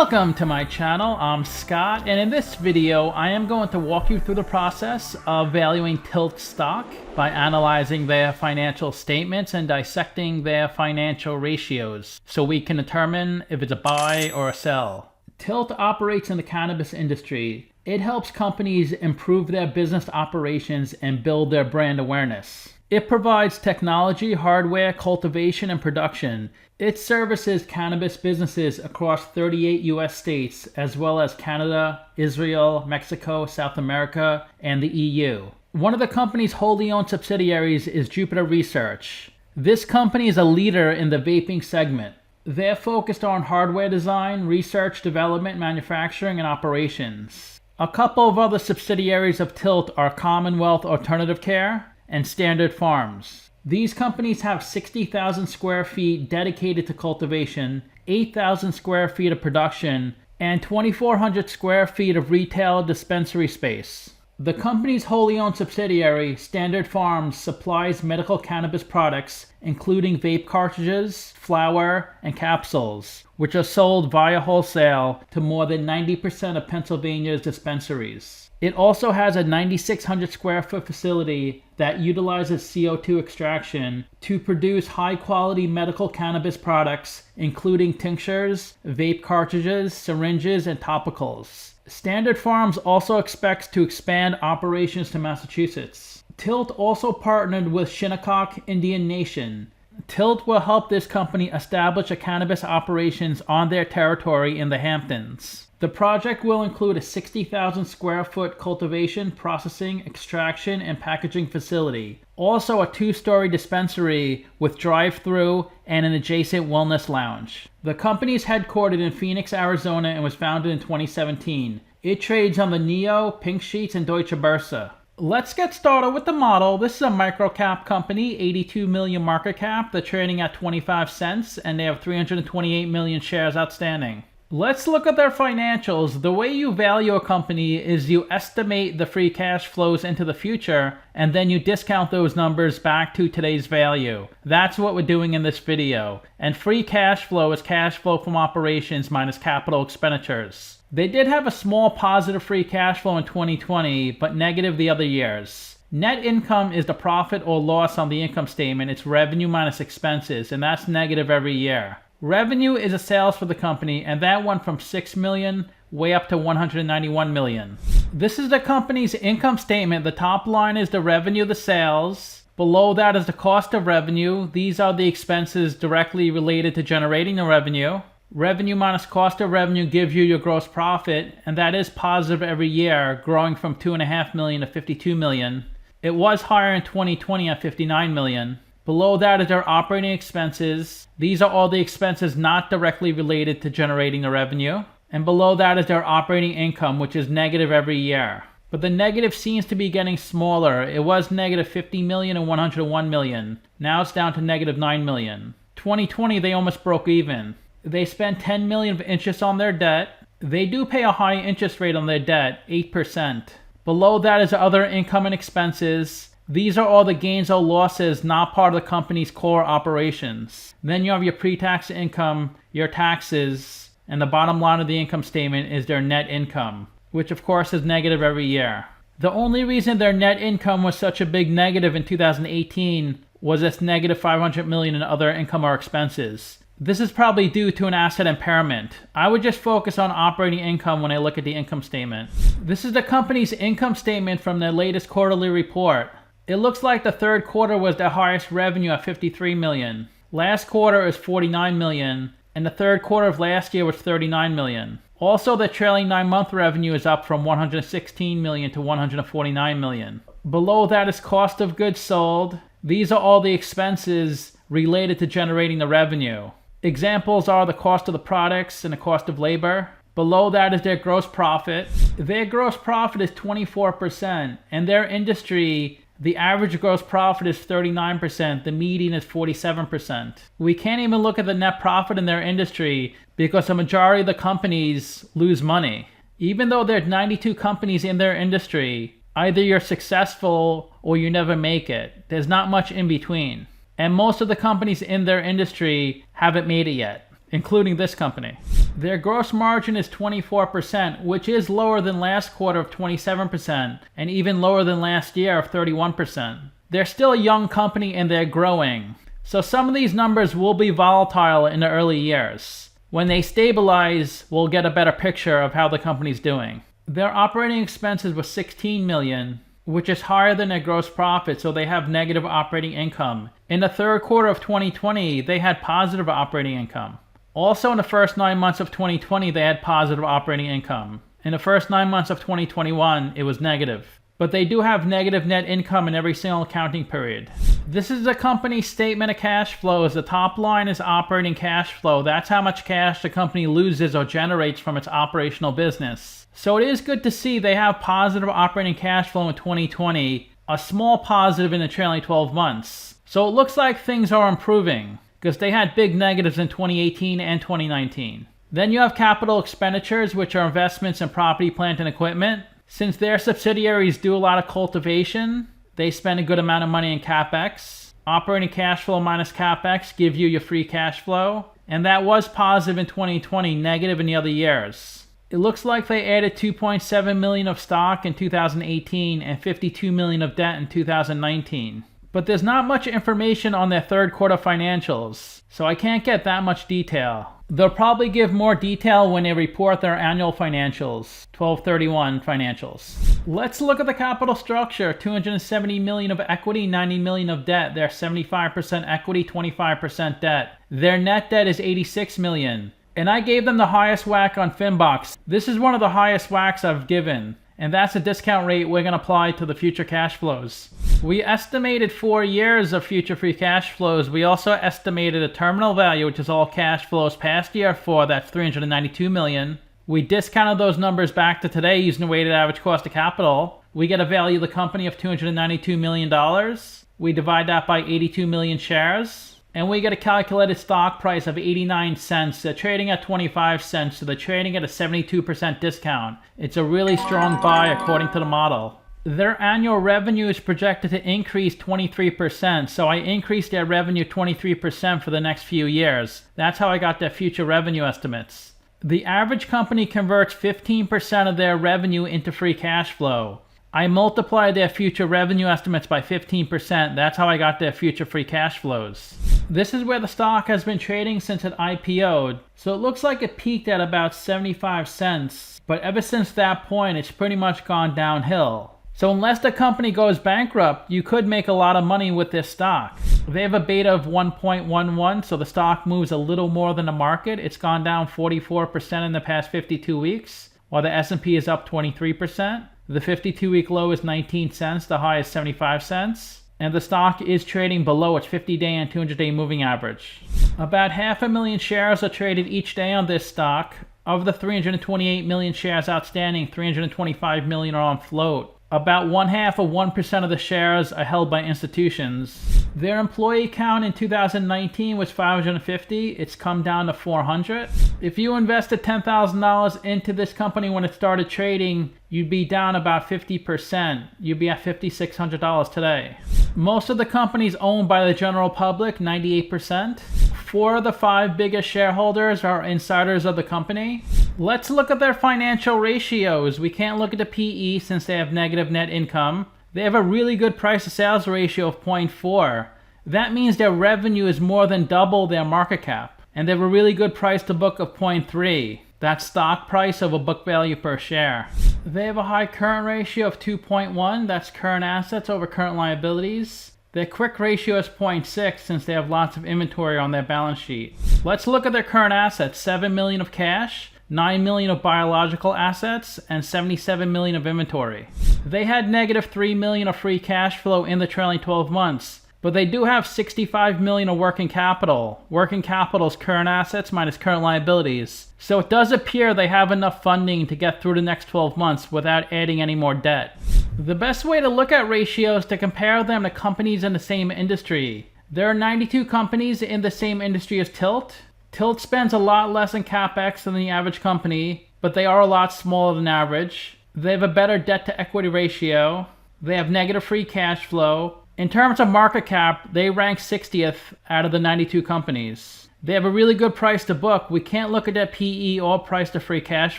Welcome to my channel. I'm Scott, and in this video I am going to walk you through the process of valuing Tilt stock by analyzing their financial statements and dissecting their financial ratios so we can determine if it's a buy or a sell. Tilt operates in the cannabis industry. It helps companies improve their business operations and build their brand awareness. It provides technology, hardware, cultivation, and production. It services cannabis businesses across 38 US states, as well as Canada, Israel, Mexico, South America, and the EU. One of the company's wholly owned subsidiaries is Jupiter Research. This company is a leader in the vaping segment. They're focused on hardware design, research, development, manufacturing, and operations. A couple of other subsidiaries of Tilt are Commonwealth Alternative Care and Standard Farms. These companies have 60,000 square feet dedicated to cultivation, 8,000 square feet of production, and 2,400 square feet of retail dispensary space. The company's wholly owned subsidiary, Standard Farms, supplies medical cannabis products, including vape cartridges, flower, and capsules, which are sold via wholesale to more than 90% of Pennsylvania's dispensaries. It also has a 9,600 square foot facility that utilizes CO2 extraction to produce high-quality medical cannabis products, including tinctures, vape cartridges, syringes, and topicals. Standard Farms also expects to expand operations to Massachusetts. Tilt also partnered with Shinnecock Indian Nation. Tilt will help this company establish a cannabis operations on their territory in the Hamptons. The project will include a 60,000 square foot cultivation, processing, extraction, and packaging facility. Also a 2-story dispensary with drive-through and an adjacent wellness lounge. The company is headquartered in Phoenix, Arizona and was founded in 2017. It trades on the NEO, Pink Sheets, and Deutsche Börse. Let's get started with the model. This is a micro-cap company, 82 million market cap. They're trading at 25 cents and they have 328 million shares outstanding. Let's look at their financials. The way you value a company is you estimate the free cash flows into the future and then you discount those numbers back to today's value. That's what we're doing in this video. And free cash flow is cash flow from operations minus capital expenditures. They did have a small positive free cash flow in 2020, but negative the other years. Net income is the profit or loss on the income statement. It's revenue minus expenses, and that's negative every year. Revenue is a sales for the company, and that went from 6 million way up to 191 million. This is the company's income statement. The top line is the revenue, the sales. Below that is the cost of revenue. These are the expenses directly related to generating the revenue. Revenue minus cost of revenue gives you your gross profit, and that is positive every year, growing from 2.5 million to 52 million. It was higher in 2020 at 59 million. Below that is their operating expenses. These are all the expenses not directly related to generating the revenue. And below that is their operating income, which is negative every year. But the negative seems to be getting smaller. It was negative 50 million and 101 million. Now it's down to negative 9 million. 2020, they almost broke even. They spent 10 million of interest on their debt. They do pay a high interest rate on their debt, 8%. Below that is other income and expenses. These are all the gains or losses not part of the company's core operations. Then you have your pre-tax income, your taxes, and the bottom line of the income statement is their net income, which of course is negative every year. The only reason their net income was such a big negative in 2018 was this negative 500 million in other income or expenses. This is probably due to an asset impairment. I would just focus on operating income when I look at the income statement. This is the company's income statement from their latest quarterly report. It looks like the third quarter was their highest revenue at 53 million. Last quarter is 49 million, and the third quarter of last year was 39 million. Also, the trailing 9-month revenue is up from 116 million to 149 million. Below that is cost of goods sold. These are all the expenses related to generating the revenue. Examples are the cost of the products and the cost of labor. Below that is their gross profit. Their gross profit is 24%, and their industry, the average gross profit is 39%, the median is 47%. We can't even look at the net profit in their industry because the majority of the companies lose money. Even though there's 92 companies in their industry, either you're successful or you never make it. There's not much in between. And most of the companies in their industry haven't made it yet. including this company. Their gross margin is 24%, which is lower than last quarter of 27% and even lower than last year of 31%. They're still a young company and they're growing. So some of these numbers will be volatile in the early years. When they stabilize, we'll get a better picture of how the company's doing. Their operating expenses were $16 million, which is higher than their gross profit, so they have negative operating income. In the third quarter of 2020, they had positive operating income. Also in the first 9 months of 2020, they had positive operating income. In the first 9 months of 2021, it was negative. But they do have negative net income in every single accounting period. This is the company's statement of cash flows. The top line is operating cash flow. That's how much cash the company loses or generates from its operational business. So it is good to see they have positive operating cash flow in 2020, a small positive in the trailing 12 months. So it looks like things are improving, because they had big negatives in 2018 and 2019. Then you have capital expenditures, which are investments in property, plant, and equipment. Since their subsidiaries do a lot of cultivation, they spend a good amount of money in CapEx. Operating cash flow minus CapEx give you your free cash flow, and that was positive in 2020, negative in the other years. It looks like they added $2.7 million of stock in 2018 and $52 million of debt in 2019. But there's not much information on their third quarter financials, so I can't get that much detail. They'll probably give more detail when they report their annual financials, 12/31 financials. Let's look at the capital structure. $270 million of equity, $90 million of debt. They're 75% equity, 25% debt. Their net debt is $86 million. And I gave them the highest whack on Finbox. This is one of the highest whacks I've given. And that's a discount rate we're going to apply to the future cash flows. We estimated 4 years of future free cash flows. We also estimated a terminal value, which is all cash flows past year 4, that's $392 million. We discounted those numbers back to today using the weighted average cost of capital. We get a value of the company of $292 million. We divide that by 82 million shares. And we get a calculated stock price of 89 cents. They're trading at 25 cents, so they're trading at a 72% discount. It's a really strong buy according to the model. Their annual revenue is projected to increase 23%, so I increased their revenue 23% for the next few years. That's how I got their future revenue estimates. The average company converts 15% of their revenue into free cash flow. I multiplied their future revenue estimates by 15%. That's how I got their future free cash flows. This is where the stock has been trading since it IPO'd. So it looks like it peaked at about 75 cents. But ever since that point, it's pretty much gone downhill. So unless the company goes bankrupt, you could make a lot of money with this stock. They have a beta of 1.11, so the stock moves a little more than the market. It's gone down 44% in the past 52 weeks, while the S&P is up 23%. The 52-week low is 19 cents, the high is 75 cents. And the stock is trading below its 50-day and 200-day moving average. About 500,000 shares are traded each day on this stock. Of the 328 million shares outstanding, 325 million are on float. About 0.5% of the shares are held by institutions. Their employee count in 2019 was 550. It's come down to 400. If you invested $10,000 into this company when it started trading, you'd be down about 50%. You'd be at $5,600 today. Most of the companies owned by the general public, 98%. 4 of the 5 biggest shareholders are insiders of the company. Let's look at their financial ratios. We can't look at the PE since they have negative net income. They have a really good price to sales ratio of 0.4. That means their revenue is more than double their market cap. And they have a really good price to book of 0.3. That's stock price over book value per share. They have a high current ratio of 2.1. That's current assets over current liabilities. Their quick ratio is 0.6 since they have lots of inventory on their balance sheet. Let's look at their current assets. $7 million of cash, $9 million of biological assets, and $77 million of inventory. They had negative $3 million of free cash flow in the trailing 12 months, but they do have $65 million of working capital. Working capital is current assets minus current liabilities. So it does appear they have enough funding to get through the next 12 months without adding any more debt. The best way to look at ratios is to compare them to companies in the same industry. There are 92 companies in the same industry as Tilt. Tilt spends a lot less in CapEx than the average company, but they are a lot smaller than average. They have a better debt to equity ratio. They have negative free cash flow. In terms of market cap, they rank 60th out of the 92 companies. They have a really good price to book. We can't look at their PE or price to free cash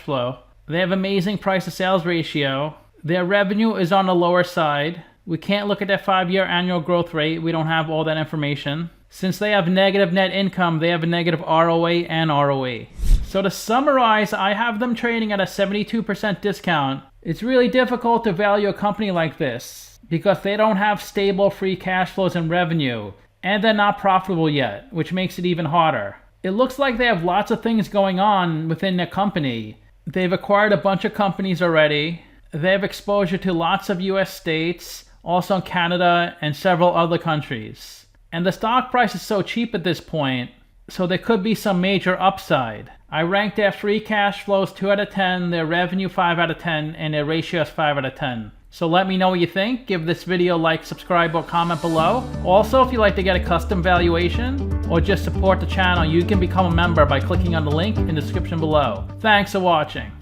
flow. They have amazing price to sales ratio. Their revenue is on the lower side. We can't look at their 5-year annual growth rate. We don't have all that information. Since they have negative net income, they have a negative ROA and ROE. So to summarize, I have them trading at a 72% discount. It's really difficult to value a company like this because they don't have stable free cash flows and revenue, and they're not profitable yet, which makes it even harder. It looks like they have lots of things going on within their company. They've acquired a bunch of companies already. They have exposure to lots of US states, also Canada, and several other countries. And the stock price is so cheap at this point, so there could be some major upside. I ranked their free cash flows 2 out of 10, their revenue 5 out of 10, and their ratios 5 out of 10. So let me know what you think. Give this video a like, subscribe, or comment below. Also, if you'd like to get a custom valuation or just support the channel, you can become a member by clicking on the link in the description below. Thanks for watching.